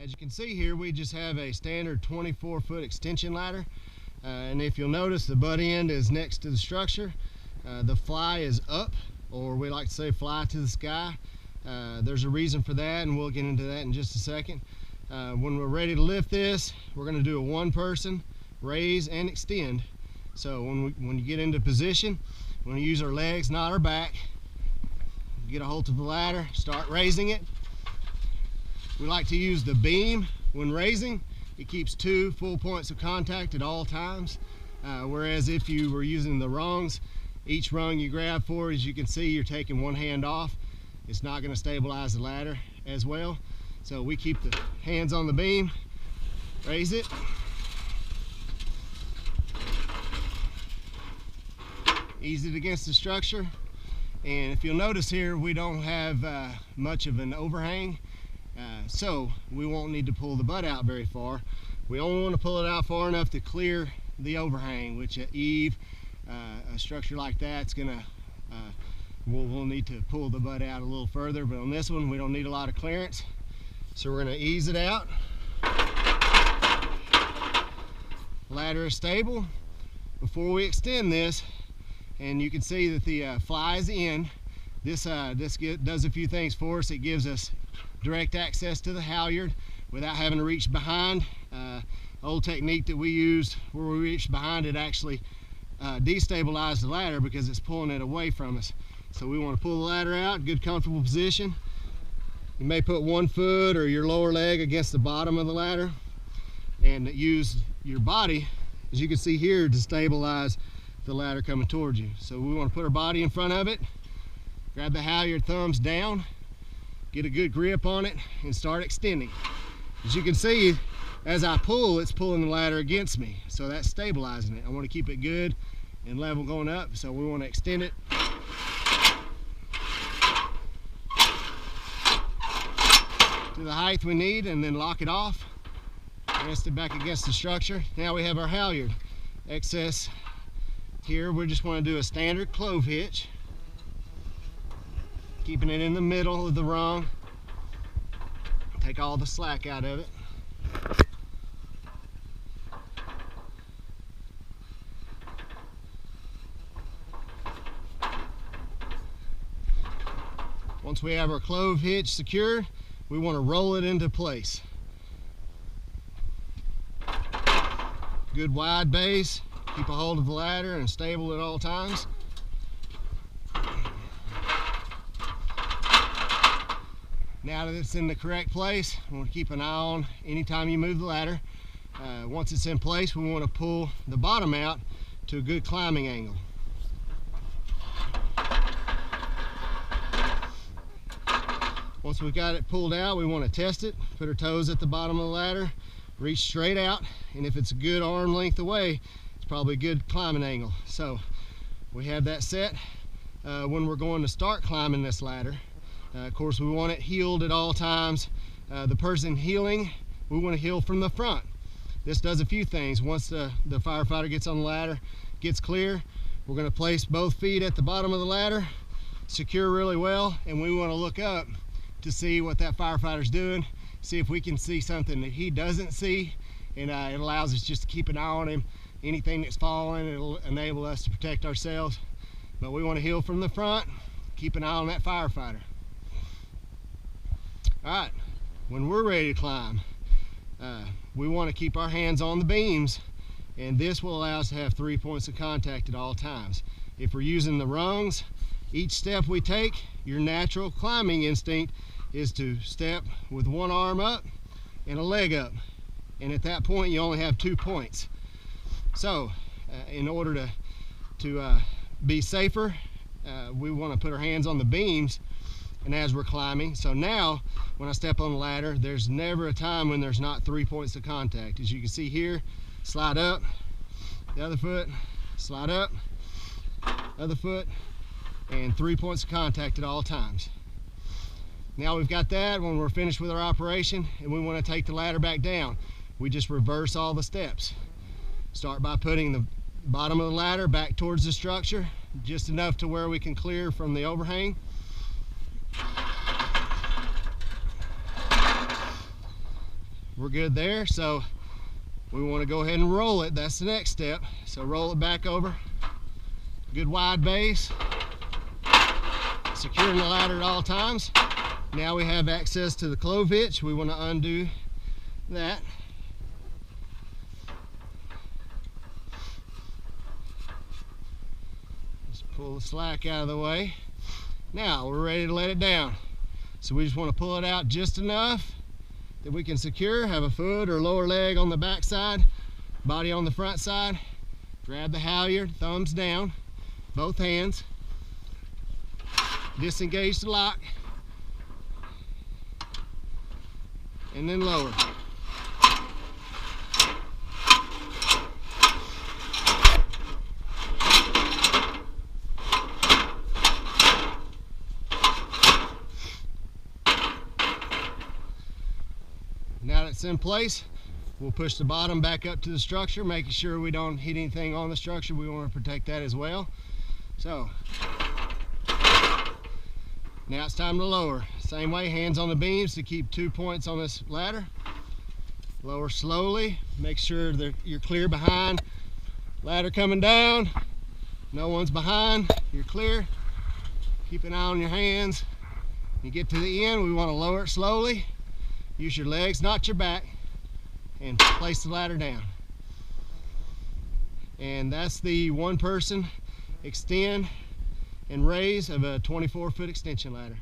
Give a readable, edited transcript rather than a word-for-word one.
As you can see here, we just have a standard 24-foot extension ladder. And if you'll notice, the butt end is next to the structure. The fly is up, or we like to say fly to the sky. There's a reason for that, and we'll get into that in just a second. When we're ready to lift this, we're going to do a one-person raise and extend. So when you get into position, we're going to use our legs, not our back. Get a hold of the ladder, start raising it. We like to use the beam when raising. It keeps 2 full points of contact at all times. Whereas if you were using the rungs, each rung you grab for, as you can see, you're taking one hand off. It's not going to stabilize the ladder as well. So we keep the hands on the beam, raise it. Ease it against the structure. And if you'll notice here, we don't have much of an overhang. So we won't need to pull the butt out very far. We only want to pull it out far enough to clear the overhang, which at eave, a structure like that's gonna, we'll need to pull the butt out a little further, but on this one we don't need a lot of clearance. So we're gonna ease it out. Ladder is stable. Before we extend this, and you can see that the fly is in, this does a few things for us. It gives us direct access to the halyard without having to reach behind. Old technique that we used where we reached behind it actually destabilized the ladder because it's pulling it away from us. So we want to pull the ladder out, good comfortable position. You may put one foot or your lower leg against the bottom of the ladder and use your body, as you can see here, to stabilize the ladder coming towards you. So we want to put our body in front of it, grab the halyard thumbs down, get a good grip on it, and start extending. As you can see, as I pull, it's pulling the ladder against me, so that's stabilizing it. I want to keep it good and level going up, so we want to extend it to the height we need and then lock it off, rest it back against the structure. Now we have our halyard. Excess here, we just want to do a standard clove hitch, keeping it in the middle of the rung. Take all the slack out of it. Once we have our clove hitch secured, we want to roll it into place. Good wide base, keep a hold of the ladder and stable at all times. Now that it's in the correct place, we want to keep an eye on anytime you move the ladder. Once it's in place, we want to pull the bottom out to a good climbing angle. Once we've got it pulled out, we want to test it, put our toes at the bottom of the ladder, reach straight out, and if it's a good arm length away, it's probably a good climbing angle. So we have that set. When we're going to start climbing this ladder, of course we want it heeled at all times. The person heeling, we want to heel from the front. This does a few things. Once the firefighter gets on the ladder, gets clear, we're going to place both feet at the bottom of the ladder, secure really well, and we want to look up to see what that firefighter's doing, see if we can see something that he doesn't see, and it allows us just to keep an eye on him. Anything that's falling, it'll enable us to protect ourselves. But we want to heel from the front, keep an eye on that firefighter. Alright, when we're ready to climb, we want to keep our hands on the beams, and this will allow us to have 3 points of contact at all times. If we're using the rungs, each step we take, your natural climbing instinct is to step with one arm up and a leg up, and at that point you only have 2 points. So in order to be safer, we want to put our hands on the beams and as we're climbing. So now when I step on the ladder, there's never a time when there's not 3 points of contact. As you can see here, slide up, the other foot, slide up, other foot, and 3 points of contact at all times. Now we've got that. When we're finished with our operation and we want to take the ladder back down, we just reverse all the steps. Start by putting the bottom of the ladder back towards the structure, just enough to where we can clear from the overhang. we're good there. So we want to go ahead and roll it. That's the next step. So roll it back over. Good wide base. Securing the ladder at all times. Now we have access to the clove hitch. We want to undo that. Just pull the slack out of the way. Now we're ready to let it down. So we just want to pull it out just enough that we can secure, have a foot or lower leg on the back side, body on the front side. Grab the halyard, thumbs down, both hands. Disengage the lock, and then lower. Now that it's in place, we'll push the bottom back up to the structure, making sure we don't hit anything on the structure. We want to protect that as well. So now it's time to lower. Same way, hands on the beams to keep 2 points on this ladder. Lower slowly. Make sure that you're clear behind. Ladder coming down. No one's behind. You're clear. Keep an eye on your hands. You get to the end, we want to lower it slowly. Use your legs, not your back, and place the ladder down. And that's the one person extend and raise of a 24-foot extension ladder.